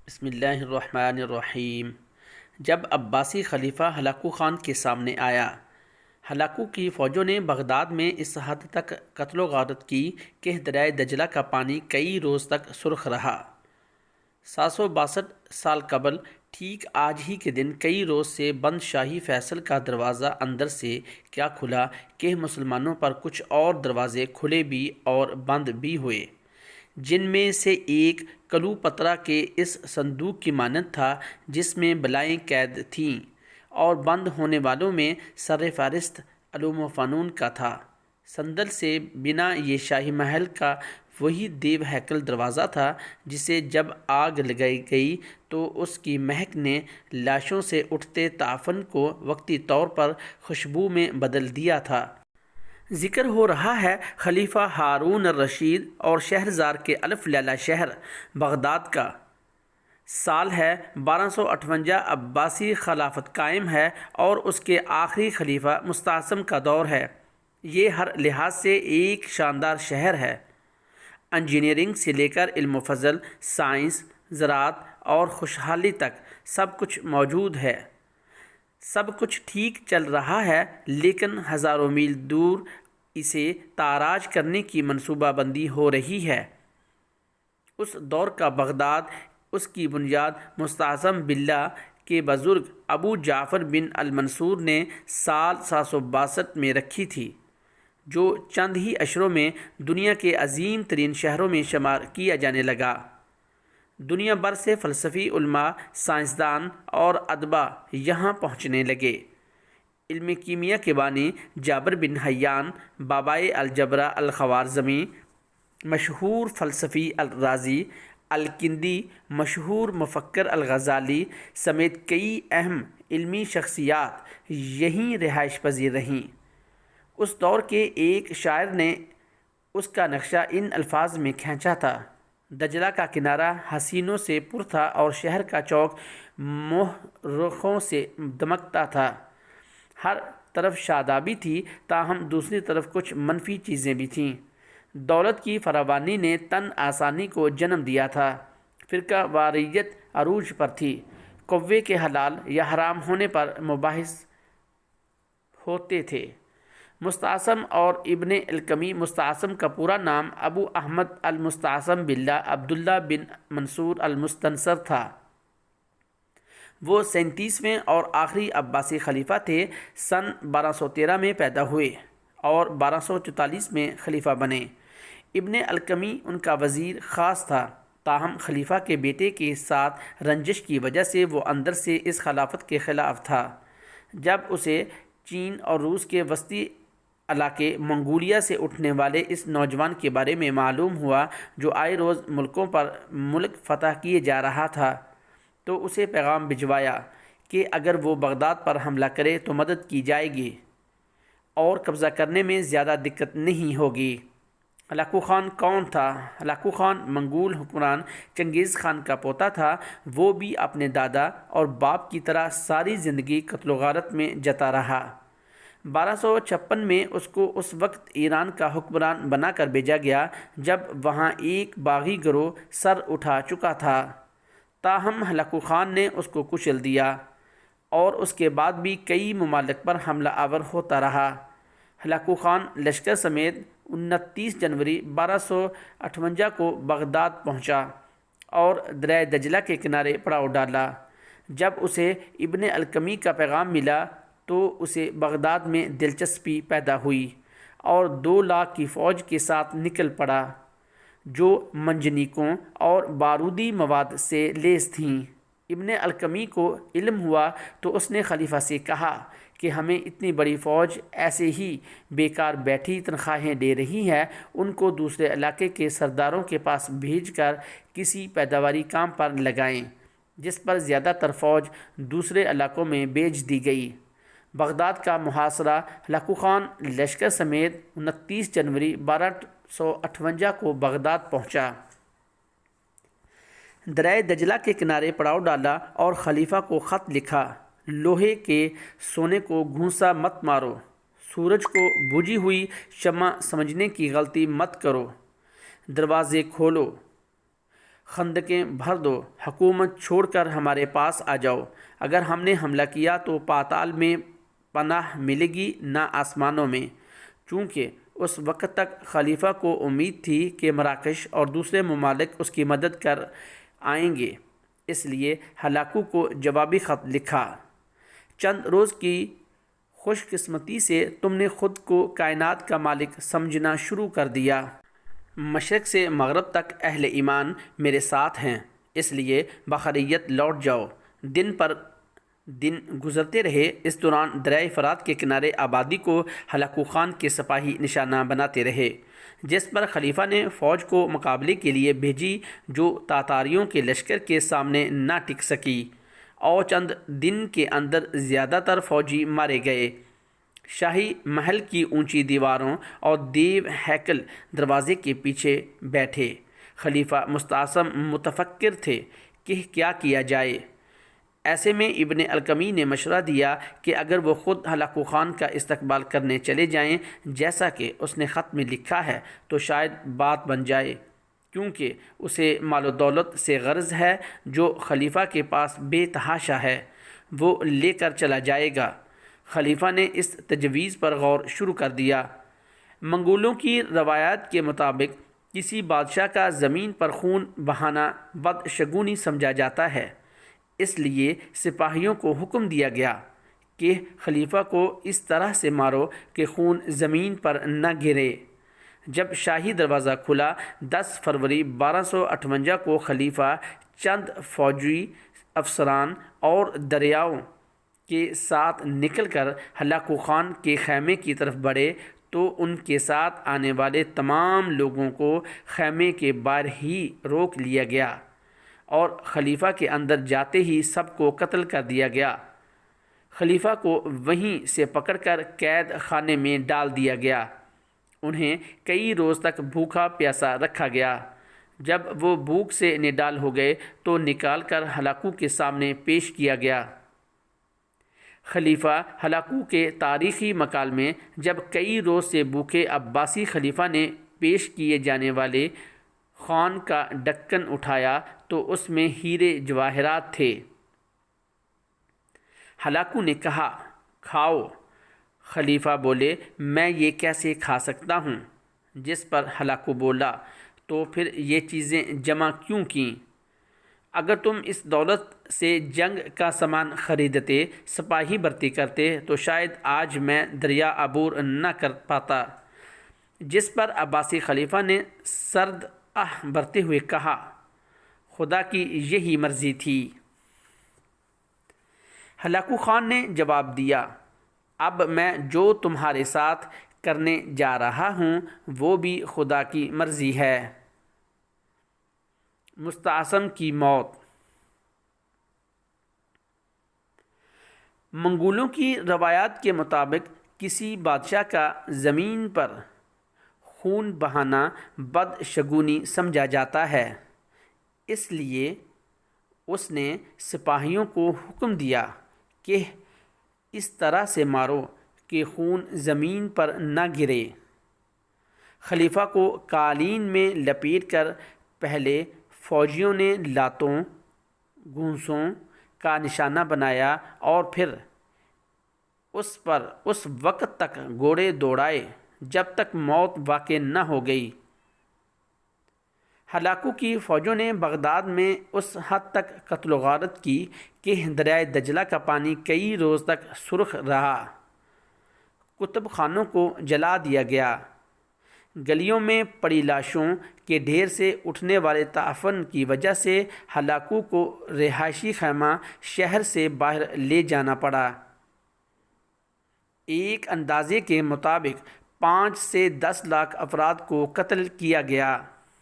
بسم اللہ الرحمن الرحیم۔ جب عباسی خلیفہ ہلاکو خان کے سامنے آیا، ہلاکو کی فوجوں نے بغداد میں اس حد تک قتل و غارت کی کہ دریائے دجلہ کا پانی کئی روز تک سرخ رہا۔ 762 سال قبل ٹھیک آج ہی کے دن کئی روز سے بند شاہی فیصل کا دروازہ اندر سے کیا کھلا کہ مسلمانوں پر کچھ اور دروازے کھلے بھی اور بند بھی ہوئے، جن میں سے ایک کلوپترا کے اس صندوق کی مانند تھا جس میں بلائیں قید تھیں، اور بند ہونے والوں میں سر فہرست علوم و فنون کا تھا۔ صندل سے بنا یہ شاہی محل کا وہی دیو ہیکل دروازہ تھا جسے جب آگ لگائی گئی تو اس کی مہک نے لاشوں سے اٹھتے تعفن کو وقتی طور پر خوشبو میں بدل دیا تھا۔ ذکر ہو رہا ہے خلیفہ ہارون الرشید اور شہرزار کے الف لیلہ شہر بغداد کا۔ سال ہے 1258 عباسی خلافت قائم ہے اور اس کے آخری خلیفہ مستعصم کا دور ہے۔ یہ ہر لحاظ سے ایک شاندار شہر ہے۔ انجینئرنگ سے لے کر علم و فضل، سائنس، زراعت اور خوشحالی تک سب کچھ موجود ہے۔ سب کچھ ٹھیک چل رہا ہے، لیکن ہزاروں میل دور اسے تاراج کرنے کی منصوبہ بندی ہو رہی ہے۔ اس دور کا بغداد، اس کی بنیاد مستعصم باللہ کے بزرگ ابو جعفر بن المنصور نے سال 762 میں رکھی تھی، جو چند ہی اشروں میں دنیا کے عظیم ترین شہروں میں شمار کیا جانے لگا۔ دنیا بھر سے فلسفی، علماء، سائنسدان اور ادبا یہاں پہنچنے لگے۔ علم کیمیا کے بانی جابر بن حیان، بابائے الجبرا الخوارزمی، مشہور فلسفی الرازی، الکندی، مشہور مفکر الغزالی سمیت کئی اہم علمی شخصیات یہیں رہائش پذیر رہیں۔ اس دور کے ایک شاعر نے اس کا نقشہ ان الفاظ میں کھینچا تھا: دجلہ کا کنارہ حسینوں سے پر تھا اور شہر کا چوک مورخوں سے دمکتا تھا۔ ہر طرف شادابی تھی، تاہم دوسری طرف کچھ منفی چیزیں بھی تھیں۔ دولت کی فراوانی نے تن آسانی کو جنم دیا تھا، فرقہ واریت عروج پر تھی، کوے کے حلال یا حرام ہونے پر مباحث ہوتے تھے۔ مستعصم اور ابن القمی مستعصم کا پورا نام ابو احمد المستعصم باللہ عبداللہ بن منصور المستنصر تھا۔ وہ 37ویں اور آخری عباسی خلیفہ تھے۔ سن 1213 میں پیدا ہوئے اور 1244 میں خلیفہ بنے۔ ابن القمی ان کا وزیر خاص تھا، تاہم خلیفہ کے بیٹے کے ساتھ رنجش کی وجہ سے وہ اندر سے اس خلافت کے خلاف تھا۔ جب اسے چین اور روس کے وسطی علاقے منگولیا سے اٹھنے والے اس نوجوان کے بارے میں معلوم ہوا جو آئے روز ملکوں پر ملک فتح کیے جا رہا تھا، تو اسے پیغام بھجوایا کہ اگر وہ بغداد پر حملہ کرے تو مدد کی جائے گی اور قبضہ کرنے میں زیادہ دقت نہیں ہوگی۔ ہلاکو خان کون تھا؟ ہلاکو خان منگول حکمران چنگیز خان کا پوتا تھا۔ وہ بھی اپنے دادا اور باپ کی طرح ساری زندگی قتل و غارت میں جتا رہا۔ 1256 میں اس کو اس وقت ایران کا حکمران بنا کر بھیجا گیا جب وہاں ایک باغی گروہ سر اٹھا چکا تھا، تاہم ہلاکو خان نے اس کو کچل دیا اور اس کے بعد بھی کئی ممالک پر حملہ آور ہوتا رہا۔ ہلاکو خان لشکر سمیت 29 جنوری 1258 کو بغداد پہنچا اور دریائے دجلہ کے کنارے پڑاؤ ڈالا۔ جب اسے ابن القمی کا پیغام ملا تو اسے بغداد میں دلچسپی پیدا ہوئی اور 2 لاکھ کی فوج کے ساتھ نکل پڑا، جو منجنیقوں اور بارودی مواد سے لیس تھیں۔ ابن القمی کو علم ہوا تو اس نے خلیفہ سے کہا کہ ہمیں اتنی بڑی فوج ایسے ہی بیکار بیٹھی تنخواہیں دے رہی ہے، ان کو دوسرے علاقے کے سرداروں کے پاس بھیج کر کسی پیداواری کام پر لگائیں، جس پر زیادہ تر فوج دوسرے علاقوں میں بھیج دی گئی۔ بغداد کا محاصرہ ہلاکو خان لشکر سمیت 29 جنوری 1258 کو بغداد پہنچا۔ دریائے دجلہ کے کنارے پڑاؤ ڈالا اور خلیفہ کو خط لکھا: لوہے کے سونے کو گھونسا مت مارو، سورج کو بجھی ہوئی شمع سمجھنے کی غلطی مت کرو، دروازے کھولو، خندقیں بھر دو، حکومت چھوڑ کر ہمارے پاس آ جاؤ۔ اگر ہم نے حملہ کیا تو پاتال میں پناہ ملے گی نہ آسمانوں میں۔ چونکہ اس وقت تک خلیفہ کو امید تھی کہ مراکش اور دوسرے ممالک اس کی مدد کر آئیں گے، اس لیے ہلاکو کو جوابی خط لکھا: چند روز کی خوش قسمتی سے تم نے خود کو کائنات کا مالک سمجھنا شروع کر دیا۔ مشرق سے مغرب تک اہل ایمان میرے ساتھ ہیں، اس لیے بخیریت لوٹ جاؤ۔ دن پر دن گزرتے رہے، اس دوران دریائے فرات کے کنارے آبادی کو ہلاکو خان کے سپاہی نشانہ بناتے رہے، جس پر خلیفہ نے فوج کو مقابلے کے لیے بھیجی جو تاتاریوں کے لشکر کے سامنے نہ ٹک سکی، اور چند دن کے اندر زیادہ تر فوجی مارے گئے۔ شاہی محل کی اونچی دیواروں اور دیو ہیکل دروازے کے پیچھے بیٹھے خلیفہ مستعصم متفکر تھے کہ کیا کیا جائے۔ ایسے میں ابن القمی نے مشورہ دیا کہ اگر وہ خود ہلاکو خان کا استقبال کرنے چلے جائیں جیسا کہ اس نے خط میں لکھا ہے تو شاید بات بن جائے، کیونکہ اسے مال و دولت سے غرض ہے جو خلیفہ کے پاس بے تحاشا ہے، وہ لے کر چلا جائے گا۔ خلیفہ نے اس تجویز پر غور شروع کر دیا۔ منگولوں کی روایات کے مطابق کسی بادشاہ کا زمین پر خون بہانا بدشگونی سمجھا جاتا ہے، اس لیے سپاہیوں کو حکم دیا گیا کہ خلیفہ کو اس طرح سے مارو کہ خون زمین پر نہ گرے۔ جب شاہی دروازہ کھلا 10 فروری 1258 کو خلیفہ چند فوجی افسران اور دریاؤں کے ساتھ نکل کر ہلاکو خان کے خیمے کی طرف بڑھے تو ان کے ساتھ آنے والے تمام لوگوں کو خیمے کے باہر ہی روک لیا گیا اور خلیفہ کے اندر جاتے ہی سب کو قتل کر دیا گیا۔ خلیفہ کو وہیں سے پکڑ کر قید خانے میں ڈال دیا گیا۔ انہیں کئی روز تک بھوکا پیاسا رکھا گیا۔ جب وہ بھوک سے نڈال ہو گئے تو نکال کر ہلاکو کے سامنے پیش کیا گیا۔ خلیفہ ہلاکو کے تاریخی مقال میں جب کئی روز سے بھوکے عباسی خلیفہ نے پیش کیے جانے والے خوان کا ڈھکن اٹھایا تو اس میں ہیرے جواہرات تھے۔ ہلاکو نے کہا، کھاؤ۔ خلیفہ بولے، میں یہ کیسے کھا سکتا ہوں؟ جس پر ہلاکو بولا، تو پھر یہ چیزیں جمع کیوں کیں؟ اگر تم اس دولت سے جنگ کا سامان خریدتے، سپاہی بھرتی کرتے تو شاید آج میں دریا عبور نہ کر پاتا۔ جس پر عباسی خلیفہ نے سرد آہ بھرتے ہوئے کہا، خدا کی یہی مرضی تھی۔ ہلاکو خان نے جواب دیا، اب میں جو تمہارے ساتھ کرنے جا رہا ہوں وہ بھی خدا کی مرضی ہے۔ مستعصم کی موت۔ منگولوں کی روایات کے مطابق کسی بادشاہ کا زمین پر خون بہانا بدشگونی سمجھا جاتا ہے، اس لیے اس نے سپاہیوں کو حکم دیا کہ اس طرح سے مارو کہ خون زمین پر نہ گرے۔ خلیفہ کو قالین میں لپیٹ کر پہلے فوجیوں نے لاتوں گھونسوں کا نشانہ بنایا اور پھر اس پر اس وقت تک گھوڑے دوڑائے جب تک موت واقع نہ ہو گئی۔ ہلاکو کی فوجوں نے بغداد میں اس حد تک قتل و غارت کی کہ دریائے دجلہ کا پانی کئی روز تک سرخ رہا۔ کتب خانوں کو جلا دیا گیا۔ گلیوں میں پڑی لاشوں کے ڈھیر سے اٹھنے والے تعفن کی وجہ سے ہلاکو کو رہائشی خیمہ شہر سے باہر لے جانا پڑا۔ ایک اندازے کے مطابق 5 سے 10 لاکھ افراد کو قتل کیا گیا۔